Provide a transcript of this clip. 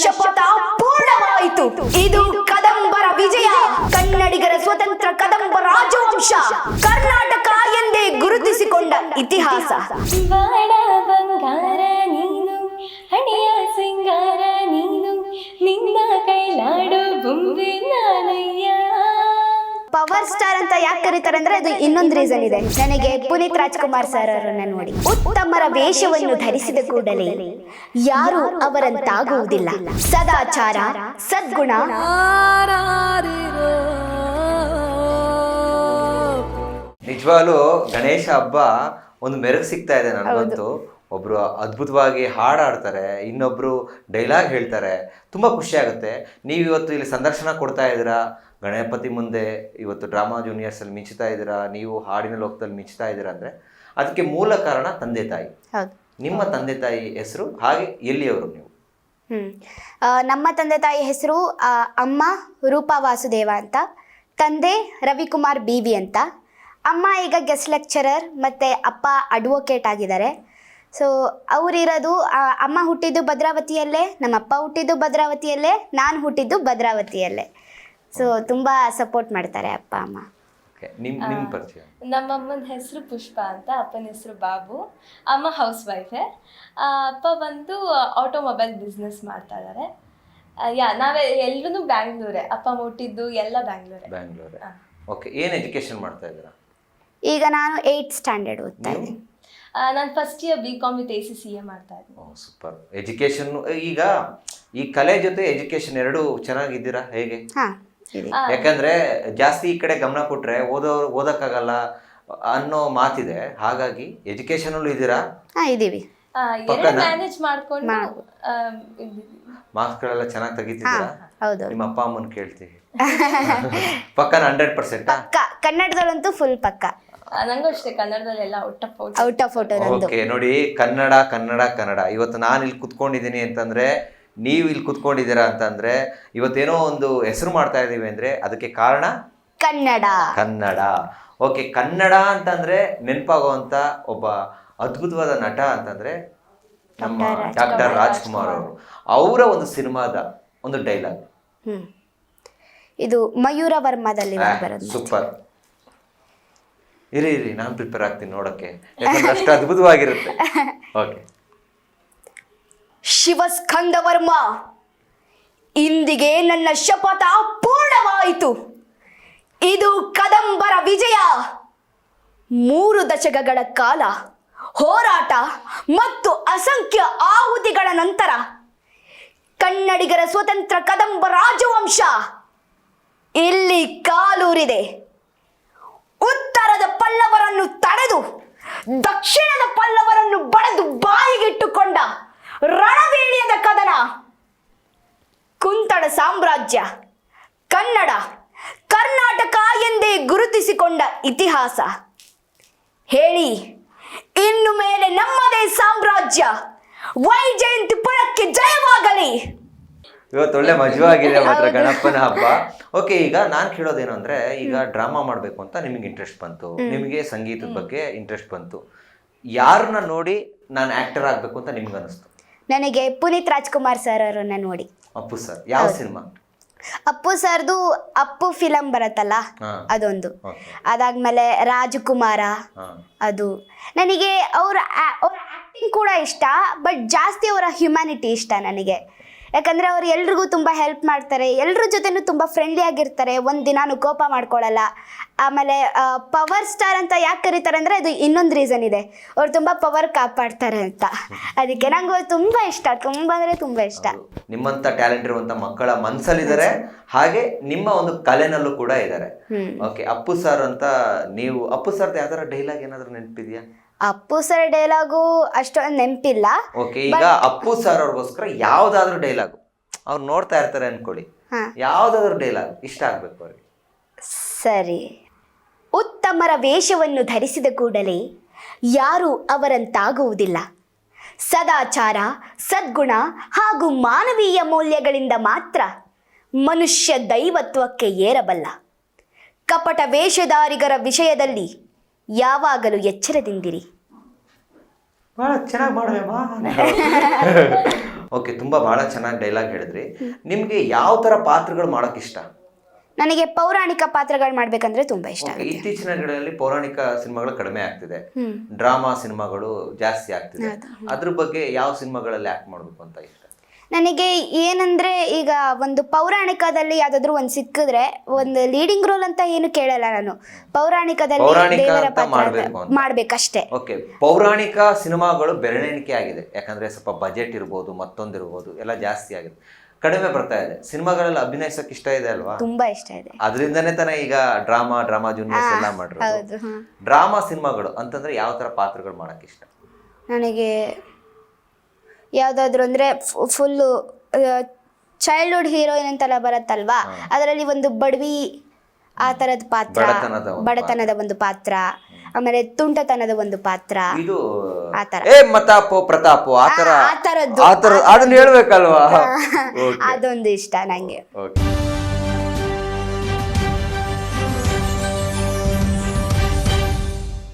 ಶಪಥ ಪೂರ್ಣವಾಯಿತು. ಇದು ಕದಂಬರ ವಿಜಯ, ಕನ್ನಡಿಗರ ಸ್ವತಂತ್ರ ಕದಂಬ ರಾಜವಂಶ, ಕರ್ನಾಟಕ ಎಂದೇ ಗುರುತಿಸಿಕೊಂಡ ಇತಿಹಾಸ. ಬಾಳ ಬಂಗಾರ ನೀನು, ಹಣೆಯ ಸಿಂಗಾರ ನೀನು, ನಿನ್ನ ಕೈಲಾಡು ಬೊಂಬೆ ನಾನಯ್ಯ. ಪವರ್ ಸ್ಟಾರ್ ಅಂತ ಯಾಕೆ ಕರೀತಾರೆ ಅಂದ್ರೆ ಅದು ಇನ್ನೊಂದು ರೀಸನ್ ಇದೆ. ನನಗೆ ಪುನೀತ್ ರಾಜ್ಕುಮಾರ್ ಸರ್ ಅವರನ್ನ ನೋಡಿ, ಉತ್ತಮರ ವೇಷವನ್ನು ಧರಿಸಿದ ಕೂಡಲೇ ಯಾರು ಅವರಂತಾಗುವುದಿಲ್ಲ. ಸದಾಚಾರ, ಸದ್ಗುಣ, ನಿಜವಾಗ್ಲೂ ಗಣೇಶ ಹಬ್ಬ ಒಂದು ಮೆರುಗು ಸಿಗ್ತಾ ಇದೆ ನನಗಂತೂ. ಒಬ್ರು ಅದ್ಭುತವಾಗಿ ಹಾಡಾಡ್ತಾರೆ, ಇನ್ನೊಬ್ರು ಡೈಲಾಗ್ ಹೇಳ್ತಾರೆ, ತುಂಬಾ ಖುಷಿ ಆಗುತ್ತೆ. ನೀವು ಇವತ್ತು ಇಲ್ಲಿ ಸಂದರ್ಶನ ಕೊಡ್ತಾ ಇದ್ದೀರಾ, ಗಣಪತಿ ಮುಂದೆ ಇವತ್ತು ಡ್ರಾಮಾ ಜೂನಿಯರ್ಸ್ ಅಲ್ಲಿ ಮಿಂಚ್ತಾ ಇದ್ದೀರಾ, ನೀವು ಹಾಡಿನ ಲೋಕದಲ್ಲಿ ಮಿಂಚ್ತಾ ಇದ್ದೀರಾ ಅಂದ್ರೆ ಅದಕ್ಕೆ ಮೂಲ ಕಾರಣ ತಂದೆ ತಾಯಿ. ನಿಮ್ಮ ತಂದೆ ತಾಯಿ ಹೆಸರು ಹಾಗೆ ಎಲ್ಲಿಯವರು ನೀವು? ನಮ್ಮ ತಂದೆ ತಾಯಿ ಹೆಸರು ಅಮ್ಮ ರೂಪಾ ವಾಸುದೇವ ಅಂತ, ತಂದೆ ರವಿಕುಮಾರ್ BV ಅಂತ. ಅಮ್ಮ ಈಗ ಗೆಸ್ಟ್ ಲೆಕ್ಚರರ್ ಮತ್ತು ಅಪ್ಪ ಅಡ್ವೊಕೇಟ್ ಆಗಿದ್ದಾರೆ. ಸೊ ಅವರಿರೋದು, ಅಮ್ಮ ಹುಟ್ಟಿದ್ದು ಭದ್ರಾವತಿಯಲ್ಲೇ, ನಮ್ಮ ಅಪ್ಪ ಹುಟ್ಟಿದ್ದು ಭದ್ರಾವತಿಯಲ್ಲೇ, ನಾನು ಹುಟ್ಟಿದ್ದು ಭದ್ರಾವತಿಯಲ್ಲೇ. ಸೊ ತುಂಬ ಸಪೋರ್ಟ್ ಮಾಡ್ತಾರೆ ಅಪ್ಪ ಅಮ್ಮ. ನಿಮ್ಮ ಪರಿಚಯ? ನಮ್ಮ ಅಮ್ಮನ ಹೆಸರು ಪುಷ್ಪ ಅಂತ, ಅಪ್ಪನ ಹೆಸರು ಬಾಬು. ಅಮ್ಮ ಹೌಸ್ ವೈಫೇ. ಅಪ್ಪ ಬಂದು ಆಟೋಮೊಬೈಲ್ ಬಿಸ್ನೆಸ್ ಮಾಡ್ತಾ ಇದ್ದಾರೆ. ನಾವೇ ಎಲ್ಲರೂ ಬ್ಯಾಂಗ್ಳೂರೇ, ಅಪ್ಪ ಹುಟ್ಟಿದ್ದು ಎಲ್ಲ ಬ್ಯಾಂಗ್ಳೂರೇ. ಓಕೆ, ಏನು ಎಜುಕೇಶನ್ ಮಾಡ್ತಾ ಇದ್ದೀರಾ? ಈಗ ನಾನು 8th ಸ್ಟ್ಯಾಂಡರ್ಡ್ ಓದ್ತಾ ಇದ್ದೀನಿ. ನಾನು first year BCom with ACCA ಮಾಡ್ತಾ ಇದ್ದೀನಿ. ಸೂಪರ್. ಎಜುಕೇಶನ್, ಈಗ ಈ ಕಲೆ ಜೊತೆ ಎಜುಕೇಶನ್ ಎರಡೂ ಚೆನ್ನಾಗಿದ್ದೀರಾ ಹೇಗೆ? ಯಾಕಂದ್ರೆ ಜಾಸ್ತಿ ಈ ಕಡೆ ಗಮನ ಕೊಟ್ರೆ ಓದಕ್ಕಾಗಲ್ಲ ಅನ್ನೋ ಮಾತಿದೆ, ಹಾಗಾಗಿ ಎಜುಕೇಶನ್ ಅಲ್ಲೂ ಇದ್ದೀರಾ? ಇದೀವಿ, ಮ್ಯಾನೇಜ್ ಮಾಡ್ಕೊಂಡು. ಮಾರ್ಕ್ಸ್ ಗಳೆಲ್ಲ ಚೆನ್ನಾಗಿ ತೆಗಿತಿದ್ದೀರಾ? ಹೌದು. ನಿಮ್ಮ ಅಪ್ಪ ಅಮ್ಮನ ಕೇಳ್ತೀವಿ ಪಕ್ಕನ 100%? ಕನ್ನಡದಲ್ಲಂತೂ ಫುಲ್ ಪಕ್ಕ. ನಂಗೂ ಅಷ್ಟೇ, ಕನ್ನಡದಲ್ಲೆಲ್ಲ ಔಟ್ ಆಫ್ ಫೋಟೋ. ಓಕೆ, ನೋಡಿ, ಕನ್ನಡ ಕನ್ನಡ ಕನ್ನಡ. ಇವತ್ತು ನಾನು ಇಲ್ಲಿ ಕುತ್ಕೊಂಡಿದ್ದೀನಿ ಅಂತಂದ್ರೆ, ನೀವು ಇಲ್ಲಿ ಕುತ್ಕೊಂಡಿದ್ದೀರಾ ಅಂತಂದ್ರೆ, ಇವತ್ತೇನೋ ಒಂದು ಹೆಸರು ಮಾಡ್ತಾ ಇದ್ದೀವಿ ಅಂದ್ರೆ ಅದಕ್ಕೆ ಕಾರಣ ಕನ್ನಡ. ಓಕೆ, ಕನ್ನಡ ಅಂತಂದ್ರೆ ನೆನಪಾಗುವಂತ ಒಬ್ಬ ಅದ್ಭುತವಾದ ನಟ ಅಂತಂದ್ರೆ ನಮ್ಮ ಡಾಕ್ಟರ್ ರಾಜ್ಕುಮಾರ್ ಅವರು. ಅವರ ಒಂದು ಸಿನಿಮಾದ ಒಂದು ಡೈಲಾಗ್ ಇದು ಮಯೂರ ವರ್ಮದಲ್ಲಿ ಬರೋದು. ಸೂಪರ್. ಇರಿ ನಾನು ಪ್ರಿಪೇರ್ ಆಗ್ತೀನಿ ನೋಡಕ್ಕೆ, ಯಾಕಂದ್ರೆ ಅಷ್ಟು ಅದ್ಭುತವಾಗಿರುತ್ತೆ. ಓಕೆ. ಶಿವಸ್ಕಂದ ವರ್ಮ, ಇಂದಿಗೆ ನನ್ನ ಶಪಥ ಪೂರ್ಣವಾಯಿತು. ಇದು ಕದಂಬರ ವಿಜಯ. 3 ದಶಕಗಳ ಕಾಲ ಹೋರಾಟ ಮತ್ತು ಅಸಂಖ್ಯ ಆಹುತಿಗಳ ನಂತರ ಕನ್ನಡಿಗರ ಸ್ವತಂತ್ರ ಕದಂಬ ರಾಜವಂಶ ಇಲ್ಲಿ ಕಾಲೂರಿದೆ. ಉತ್ತರದ ಪಲ್ಲವರನ್ನು ತಡೆದು ದಕ್ಷಿಣದ ಪಲ್ಲವರನ್ನು ಬಡೆದು ಬಾಯಿಗಿಟ್ಟುಕೊಂಡ ರಣವೀರ್ಯದ ಕದನ. ಕುಂತಳ ಸಾಮ್ರಾಜ್ಯ, ಕನ್ನಡ, ಕರ್ನಾಟಕ ಎಂದೇ ಗುರುತಿಸಿಕೊಂಡ ಇತಿಹಾಸ. ಹೇಳಿ, ಇನ್ನು ಮೇಲೆ ನಮ್ಮದೇ ಸಾಮ್ರಾಜ್ಯ. ವೈಜಯಂತಿಪುರಕ್ಕೆ ಜಯವಾಗಲಿ. ಇವತ್ತು ಒಳ್ಳೆ ಮಜವಾಗಿದೆ ಮಾತ್ರ ಗಣಪನ ಹಬ್ಬ. ಓಕೆ, ಈಗ ನಾನು ಕೇಳೋದೇನು ಅಂದ್ರೆ, ಈಗ ಡ್ರಾಮಾ ಮಾಡಬೇಕು ಅಂತ ನಿಮಗೆ ಇಂಟ್ರೆಸ್ಟ್ ಬಂತು, ನಿಮಗೆ ಸಂಗೀತದ ಬಗ್ಗೆ ಇಂಟ್ರೆಸ್ಟ್ ಬಂತು, ಯಾರನ್ನ ನೋಡಿ ನಾನು ಆಕ್ಟರ್ ಆಗಬೇಕು ಅಂತ ನಿಮ್ಗೆ ಅನಿಸ್ತು? ನನಗೆ ಪುನೀತ್ ರಾಜ್ಕುಮಾರ್ ಸರ್ ಅವರನ್ನ ನೋಡಿ. ಅಪ್ಪು ಸರ್ ಯಾವ ಸಿನಿಮಾ? ಅಪ್ಪು ಸರ್ದು ಅಪ್ಪು ಫಿಲಂ ಬರುತ್ತಲ್ಲ, ಅದೊಂದು. ಅದಾದ್ಮೇಲೆ ರಾಜಕುಮಾರ, ಅದು. ನನಗೆ ಅವ್ರ ಆಕ್ಟಿಂಗ್ ಕೂಡ ಇಷ್ಟ, ಬಟ್ ಜಾಸ್ತಿ ಅವರ ಹ್ಯುಮ್ಯಾನಿಟಿ ಇಷ್ಟ ನನಗೆ. ಯಾಕಂದರೆ ಅವ್ರು ಎಲ್ರಿಗೂ ತುಂಬ ಹೆಲ್ಪ್ ಮಾಡ್ತಾರೆ, ಎಲ್ಲರ ಜೊತೆನೂ ತುಂಬ ಫ್ರೆಂಡ್ಲಿ ಆಗಿರ್ತಾರೆ, ಒಂದು ದಿನಾನು ಕೋಪ ಮಾಡ್ಕೊಳ್ಳಲ್ಲ. ಆಮೇಲೆ ಪವರ್ ಸ್ಟಾರ್ ಅಂತ ಯಾಕೆ ಕರೀತಾರೆ ಅಂದರೆ ಅದು ಇನ್ನೊಂದು ರೀಸನ್ ಇದೆ, ಅವ್ರು ತುಂಬ ಪವರ್ ಕಾಪಾಡ್ತಾರೆ ಅಂತ. ಅದಕ್ಕೆ ನಂಗೆ ತುಂಬ ಇಷ್ಟ, ತುಂಬ ಅಂದರೆ ತುಂಬ ಇಷ್ಟ. ನಿಮ್ಮಂಥ ಟ್ಯಾಲೆಂಟ್ ಇರುವಂಥ ಮಕ್ಕಳ ಮನಸ್ಸಲ್ಲಿದ್ದಾರೆ, ಹಾಗೆ ನಿಮ್ಮ ಒಂದು ಕಲೆನಲ್ಲೂ ಕೂಡ ಇದ್ದಾರೆ. ಓಕೆ, ಅಪ್ಪು ಸರ್ ಅಂತ ನೀವು, ಅಪ್ಪು ಸರ್ದು ಯಾವ್ದಾರ ಡೈಲಾಗ್ ಏನಾದರೂ ನೆನಪಿದೆಯಾ? ಅಪ್ಪು ಸರ್ ಡೈಲಾಗು ಅಷ್ಟೊಂದು ನೆನಪಿಲ್ಲ. ಓಕೆ, ಈಗ ಅಪ್ಪು ಸರ್ ಅವ್ರಿಗೋಸ್ಕರ ಯಾವ್ದಾದ್ರು ಡೈಲಾಗ್, ಅವ್ರು ನೋಡ್ತಾ ಇರ್ತಾರೆ ಅನ್ಕೊಳ್ಳಿ, ಯಾವ್ದಾದ್ರು ಡೈಲಾಗ್ ಇಷ್ಟ ಆಗ್ಬೇಕು ಅವ್ರಿಗೆ. ಸರಿ. ಉತ್ತಮರ ವೇಷವನ್ನು ಧರಿಸಿದ ಕೂಡಲೇ ಯಾರು ಅವರಂತಾಗುವುದಿಲ್ಲ. ಸದಾಚಾರ, ಸದ್ಗುಣ ಹಾಗೂ ಮಾನವೀಯ ಮೌಲ್ಯಗಳಿಂದ ಮಾತ್ರ ಮನುಷ್ಯ ದೈವತ್ವಕ್ಕೆ ಏರಬಲ್ಲ. ಕಪಟ ವೇಷಧಾರಿಗರ ವಿಷಯದಲ್ಲಿ ಯಾವಾಗಲೂ ಎಚ್ಚರದಿಂದಿರಿ. ಭಾಳ ಚೆನ್ನಾಗಿ ಮಾಡುವೆಮ್ಮ. ಓಕೆ, ತುಂಬ ಭಾಳ ಚೆನ್ನಾಗಿ ಡೈಲಾಗ್ ಹೇಳಿದ್ರಿ. ನಿಮಗೆ ಯಾವ ಥರ ಪಾತ್ರಗಳು ಮಾಡೋಕೆ ಇಷ್ಟ? ನನಗೆ ಪೌರಾಣಿಕ ಪಾತ್ರಗಳು ಮಾಡ್ಬೇಕಂದ್ರೆ ತುಂಬಾ ಇಷ್ಟ ಆಗುತ್ತೆ. ಇತ್ತೀಚಿನ ದಿನಗಳಲ್ಲಿ ಪೌರಾಣಿಕ ಸಿನಿಮಾಗಳು ಕಡಿಮೆ ಆಗ್ತಿದೆ, ಡ್ರಾಮಾ ಸಿನಿಮಾಗಳು ಜಾಸ್ತಿ ಆಗ್ತಿದೆ. ಅದ್ರ ಬಗ್ಗೆ ಯಾವ ಸಿನಿಮಾಗಳಲ್ಲಿ ಆಕ್ಟ್ ಮಾಡಬೇಕು ಅಂತ ಇಷ್ಟ? ನನಗೆ ಏನಂದ್ರೆ ಈಗ ಒಂದು ಪೌರಾಣಿಕದಲ್ಲಿ ಯಾವ್ದಾದ್ರು ಒಂದು ಸಿಕ್ಕಿದ್ರೆ ಒಂದು ಲೀಡಿಂಗ್ ರೋಲ್ ಅಂತ ಏನು ಕೇಳಲ್ಲ ನಾನು. ಪೌರಾಣಿಕದಲ್ಲಿ ದೇವರ ಪಾತ್ರ ಮಾಡ್ಬೇಕಷ್ಟೇ. ಓಕೆ, ಪೌರಾಣಿಕ ಸಿನಿಮಾಗಳು ಬೆರಳೆಣಿಕೆ ಆಗಿದೆ, ಯಾಕಂದ್ರೆ ಸ್ವಲ್ಪ ಬಜೆಟ್ ಇರ್ಬೋದು, ಮತ್ತೊಂದಿರ್ಬೋದು, ಎಲ್ಲ ಜಾಸ್ತಿ ಆಗಿದೆ, ಕಡಿಮೆ ಬರ್ತಾ ಇದೆ. ಸಿನಿಮಾಗಳಲ್ಲಿ ಅಭಿನಯಿಸಕ್ಕೆ ಇಷ್ಟ ಇದೆ ಅಲ್ವಾ? ತುಂಬಾ ಇಷ್ಟ ಇದೆ. ಅದರಿಂದನೇ ತಾನೇ ಈಗ ಡ್ರಾಮಾ ಜೂನಿಯರ್ಸ್ ಎಲ್ಲ ಮಾಡಿರೋದು. ಡ್ರಾಮಾ ಸಿನಿಮಾಗಳು ಅಂತಂದ್ರೆ ಯಾವ ತರ ಪಾತ್ರಗಳು ಮಾಡಕ್ ಇಷ್ಟ? ನನಗೆ ಯಾವ್ದಾದ್ರು ಅಂದ್ರೆ ಫುಲ್ಲು ಚೈಲ್ಡ್ಹುಡ್ ಹೀರೋಯಿನ್ ಅಂತೆಲ್ಲ ಬರುತ್ತಲ್ವಾ, ಅದರಲ್ಲಿ ಒಂದು ಬಡವಿ ಆ ತರದ ಪಾತ್ರ, ಬಡತನದ ಒಂದು ಪಾತ್ರ, ಆಮೇಲೆ ತುಂಟತನದ ಒಂದು ಪಾತ್ರ, ಇದು ಆತರ ಮತಾಪೋ ಪ್ರತಾಪೋ ಆ ತರದ್ದು ಅದನ್ನ ಹೇಳ್ಬೇಕಲ್ವಾ? ಅದೊಂದು ಇಷ್ಟ ನಂಗೆ. ಓಕೆ.